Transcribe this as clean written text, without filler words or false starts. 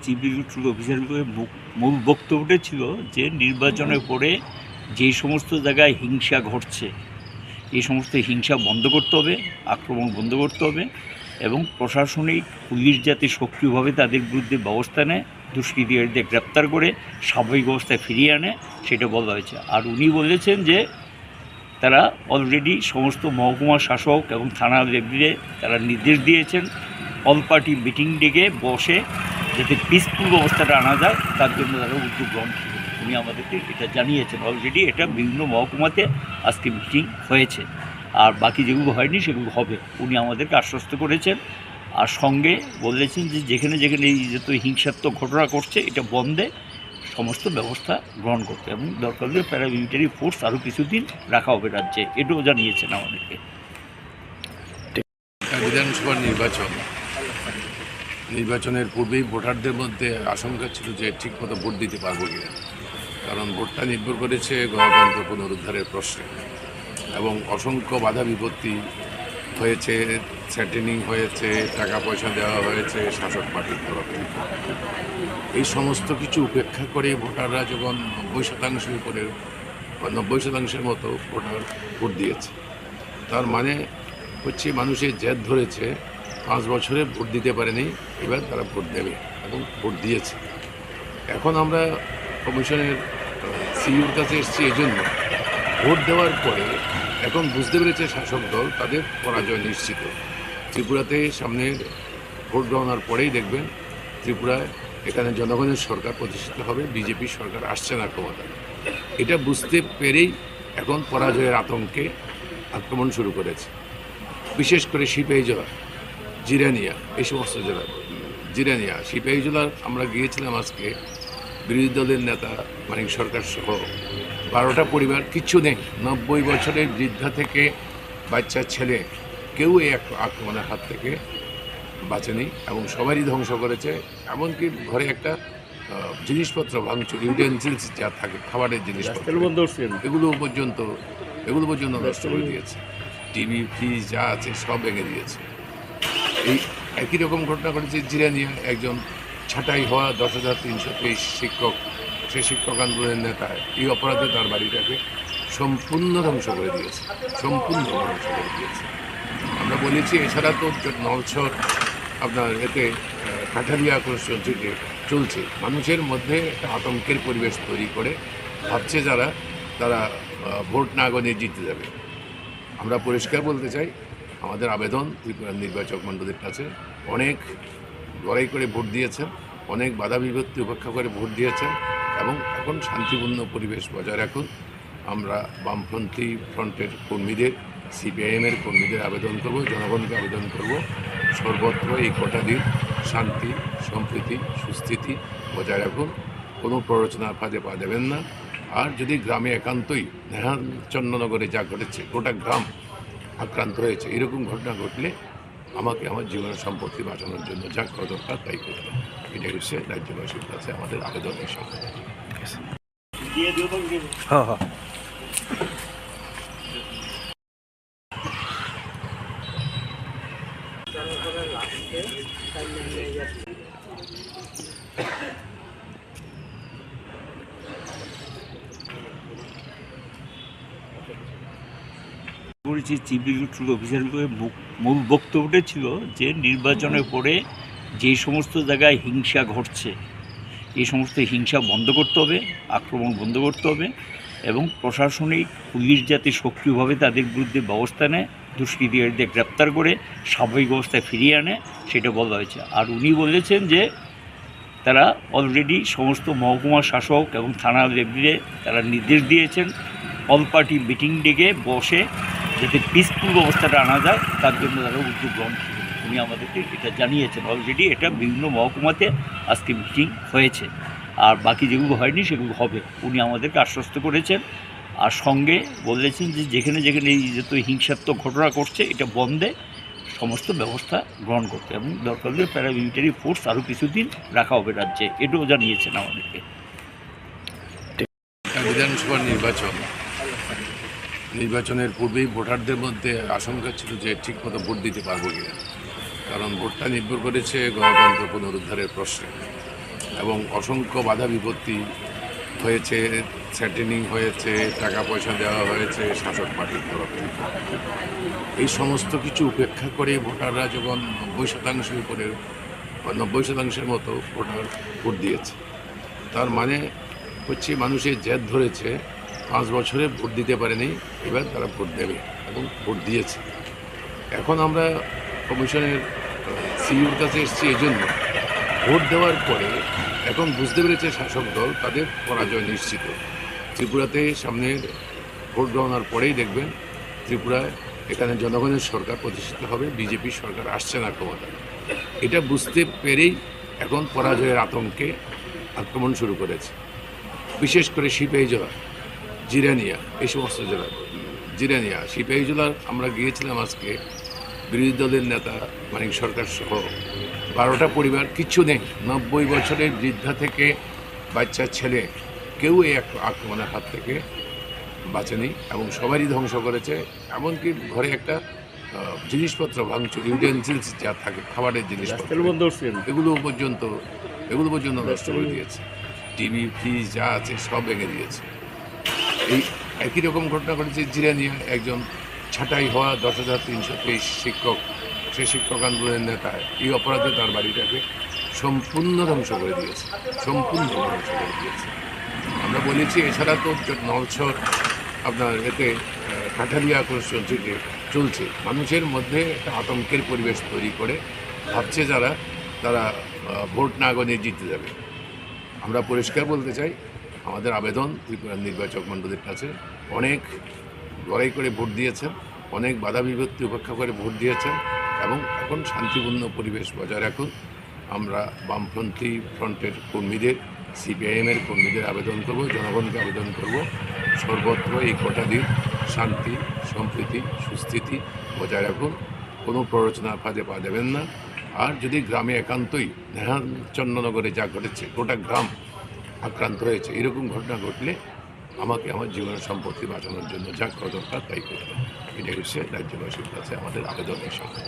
Chief electoral officer মূল বক্তব্যটা ছিল যে নির্বাচনের পরে যে সমস্ত জায়গায় হিংসা ঘটছে এই সমস্ত হিংসা বন্ধ করতে হবে, আক্রমণ বন্ধ করতে হবে এবং প্রশাসনিক পুলিশ যাতে সক্রিয়ভাবে তাদের বিরুদ্ধে ব্যবস্থা নেয়, দুষ্কৃতিকারীদের গ্রেপ্তার করে স্বাভাবিক অবস্থায় ফিরিয়ে আনে, সেটা বলা হয়েছে। আর উনি বলেছেন যে তারা অলরেডি সমস্ত মহকুমা শাসক এবং থানা লেভেলে তারা নির্দেশ দিয়েছেন অল পার্টি মিটিং ডেকে বসে যাতে পিসফুল ব্যবস্থাটা আনা যায় তার জন্য তারা উদ্যোগ গ্রহণ করবে। উনি আমাদেরকে এটা জানিয়েছেন, অলরেডি এটা বিভিন্ন মহকুমাতে আজকে মিটিং হয়েছে, আর বাকি যেগুলো হয়নি সেগুলো হবে। উনি আমাদেরকে আশ্বস্ত করেছেন আর সঙ্গে বলেছেন যে যেখানে যেখানে এই যত হিংসাত্মক ঘটনা ঘটছে এটা বন্ধে সমস্ত ব্যবস্থা গ্রহণ করতে এবং দরকার হলে প্যারামিলিটারি ফোর্স আরও কিছুদিন রাখা হবে রাজ্যে, এটাও জানিয়েছেন আমাদেরকে। বিধানসভা নির্বাচনের পূর্বেই ভোটারদের মধ্যে আশঙ্কা ছিল যে ঠিকমতো ভোট দিতে পারবো কিনা, কারণ ভোটটা নির্ভর করেছে গণতন্ত্র পুনরুদ্ধারের প্রশ্নে এবং অসংখ্য বাধা বিপত্তি হয়েছে, থ্রেটেনিং হয়েছে, টাকা পয়সা দেওয়া হয়েছে শাসক পার্টির তরফে। এই সমস্ত কিছু উপেক্ষা করে ভোটাররা যখন 90% উপরে 90% মতো ভোটার ভোট দিয়েছে, তার মানে হচ্ছে মানুষের জেদ ধরেছে 5 বছরে ভোট দিতে পারেনি, এবার তারা ভোট দেবে এবং ভোট দিয়েছে। এখন আমরা কমিশনের সিইওর কাছে এসেছি এই জন্য, ভোট দেওয়ার পরে এখন বুঝতে পেরেছে শাসক দল তাদের পরাজয় নিশ্চিত। ত্রিপুরাতে সামনে ভোট গণনার পরেই দেখবেন ত্রিপুরায় এখানে জনগণের সরকার প্রতিষ্ঠিত হবে, বিজেপি সরকার আসছে না ক্ষমতায়। এটা বুঝতে পেরেই এখন পরাজয়ের আতঙ্কে আক্রমণ শুরু করেছে, বিশেষ করে সিপিআই জেলা, জিরানিয়া, এই সমস্ত জেলা। জিরানিয়া, সিপিআই জেলার আমরা গিয়েছিলাম আজকে, বিরোধী দলের নেতা মানিক সরকার সহ 12টা পরিবার, কিচ্ছু নেই, 90 বছরের বৃদ্ধা থেকে বাচ্চা ছেলে কেউ এই আক্রমণের হাত থেকে বাঁচেনি এবং সবারই ধ্বংস করেছে। এমনকি ঘরে একটা জিনিসপত্র ভাঙচুর, ইউটেন্সিলস যা থাকে খাবারের জিনিসপত্র, এগুলো পর্যন্ত নষ্ট করে দিয়েছে। টিভি, ফ্রিজ যা আছে সব ভেঙে দিয়েছে। এই একই রকম ঘটনা ঘটেছে জিরানিয়া, একজন ছাঁটাই হওয়া 10,323 শিক্ষক, সে শিক্ষক আন্দোলনের নেতা এই অপরাধে তার বাড়িটাকে সম্পূর্ণ ধ্বংস করে দিয়েছে, আমরা বলেছি এছাড়া তো নলছর আপনার এতে কাঠালিয়া চলছে, মানুষের মধ্যে একটা আতঙ্কের পরিবেশ তৈরি করে ভাবছে তারা ভোট না গণিয়ে জিতে যাবে। আমরা পরিষ্কার বলতে চাই, আমাদের আবেদন ত্রিপুরার নির্বাচক মণ্ডলীর কাছে, অনেক লড়াই করে ভোট দিয়েছেন, অনেক বাধা বিপত্তি উপেক্ষা করে ভোট দিয়েছেন এবং এখন শান্তিপূর্ণ পরিবেশ বজায় রাখুন। আমরা বামপন্থী ফ্রন্টের কর্মীদের, সিপিআইএমের কর্মীদের আবেদন করব, জনগণকে আবেদন করব, সর্বত্র এই কটা দিন শান্তি, সম্প্রীতি, সুস্থিতি বজায় রাখুন, কোনো প্ররোচনার ফাঁদে পা দেবেন না। আর যদি গ্রামে একান্তই চন্দননগরে যা ঘটেছে, গোটা গ্রাম আক্রান্ত হয়েছে, এরকম ঘটনা ঘটলে আমাকে আমার জীবনের সম্পত্তি বাঁচানোর জন্য যা করা দরকার তাই করতে হবে। এটাই হচ্ছে রাজ্যবাসীর কাছে আমাদের আবেদন হিসাবে। চিফ ইলেকট্রাল অফিসার মূল বক্তব্যটা ছিল যে নির্বাচনের পরে যে সমস্ত জায়গায় হিংসা ঘটছে এই সমস্ত হিংসা বন্ধ করতে হবে, আক্রমণ বন্ধ করতে হবে এবং প্রশাসনিক পুলিশ যাতে সক্রিয়ভাবে তাদের বিরুদ্ধে ব্যবস্থা নেয়, দুষ্কৃতিকারীদের গ্রেপ্তার করে স্বাভাবিক অবস্থায় ফিরিয়ে আনে, সেটা বলা হয়েছে। আর উনি বলেছেন যে তারা অলরেডি সমস্ত মহকুমা শাসক এবং থানা লেভেলে তারা নির্দেশ দিয়েছেন অল পার্টি মিটিং ডেকে বসে যাতে পিসফুল ব্যবস্থাটা আনা যায় তার জন্য তারা উদ্যোগ গ্রহণ করবে। উনি আমাদেরকে এটা জানিয়েছেন, অলরেডি এটা বিভিন্ন মহকুমাতে আজকে মিটিং হয়েছে, আর বাকি যেগুলো হয়নি সেগুলো হবে। উনি আমাদেরকে আশ্বস্ত করেছেন আর সঙ্গে বলেছেন যে যেখানে যেখানে এই যত হিংসাত্মক ঘটনা ঘটছে এটা বন্ধে সমস্ত ব্যবস্থা গ্রহণ করতে এবং দরকার হলে প্যারামিলিটারি ফোর্স আরও কিছুদিন রাখা হবে রাজ্যে, এটাও জানিয়েছেন আমাদেরকে। বিধানসভা নির্বাচনের পূর্বেই ভোটারদের মধ্যে আশঙ্কা ছিল যে ঠিকমতো ভোট দিতে পারবো কিনা, কারণ ভোটটা নির্ভর করেছে গণতন্ত্র পুনরুদ্ধারের প্রশ্নে এবং অসংখ্য বাধা বিপত্তি হয়েছে, সেটেনিং হয়েছে, টাকা পয়সা দেওয়া হয়েছে শাসক পার্টির তরফ থেকে। এই সমস্ত কিছু উপেক্ষা করে ভোটাররা যখন 90% উপরে 90% মতো ভোটার ভোট দিয়েছে, তার মানে হচ্ছে মানুষের জেদ ধরেছে 5 বছরে ভোট দিতে পারেনি, এবার তারা ভোট দেবে এবং ভোট দিয়েছে। এখন আমরা কমিশনের সিইওর কাছে এসেছি এই জন্য, ভোট দেওয়ার পরে এখন বুঝতে পেরেছে শাসক দল তাদের পরাজয় নিশ্চিত। ত্রিপুরাতে সামনের ভোট গণনার পরেই দেখবেন ত্রিপুরায় এখানে জনগণের সরকার প্রতিষ্ঠিত হবে, বিজেপি সরকার আসছে না ক্ষমতায়। এটা বুঝতে পেরেই এখন পরাজয়ের আতঙ্কে আক্রমণ শুরু করেছে, বিশেষ করে সিপিআই জেলা, জিরানিয়া, এই সমস্ত জেলা। জিরানিয়া, সিপিআই জেলার আমরা গিয়েছিলাম আজকে, বিরোধী দলের নেতা মানিক সরকার সহ 12টা পরিবার, কিচ্ছু নেই, 90 বছরের বৃদ্ধা থেকে বাচ্চা ছেলে কেউ এই আক্রমণের হাত থেকে বাঁচেনি এবং সবারই ধ্বংস করেছে। এমনকি ঘরে একটা জিনিসপত্র ভাঙচুর, ইউটেন্সিলস যা থাকে খাবারের জিনিসপত্র, এগুলো পর্যন্ত নষ্ট করে দিয়েছে। টিভি, ফ্রিজ যা আছে সব ভেঙে দিয়েছে। এই একই রকম ঘটনা ঘটেছে জিরানিয়া, একজন ছাঁটাই হওয়া 10,323 শিক্ষক, সেই শিক্ষক আন্দোলনের নেতা এই অপরাধে তার বাড়িটাকে সম্পূর্ণ ধ্বংস করে দিয়েছে, আমরা বলেছি এছাড়া তো নলছর আপনার এতে কাঠালিয়া চলছে। মানুষের মধ্যে একটা আতঙ্কের পরিবেশ তৈরি করে ভাবছে তারা ভোট না গণে জিতে যাবে। আমরা পরিষ্কার বলতে চাই, আমাদের আবেদন ত্রিপুরার নির্বাচক মণ্ডলীর কাছে, অনেক লড়াই করে ভোট দিয়েছেন, অনেক বাধা বিপত্তি উপেক্ষা করে ভোট দিয়েছেন এবং এখন শান্তিপূর্ণ পরিবেশ বজায় রাখুন। আমরা বামপন্থী ফ্রন্টের কর্মীদের, সিপিআইএমের কর্মীদের আবেদন করব, জনগণকে আবেদন করব, সর্বত্র এই কটা দিন শান্তি, সম্প্রীতি, সুস্থিতি বজায় রাখুন, কোনো প্ররোচনার ফাঁদে পা দেবেন না। আর যদি গ্রামে একান্তই চন্দ্রনগরে যা ঘটেছে, গোটা গ্রাম আক্রান্ত হয়েছে, এরকম ঘটনা ঘটলে আমাকে আমার জীবনের সম্পত্তি বাঁচানোর জন্য যা করা দরকার তাই করবে। এটাই হচ্ছে রাজ্যবাসীর কাছে আমাদের আবেদনের সঙ্গে।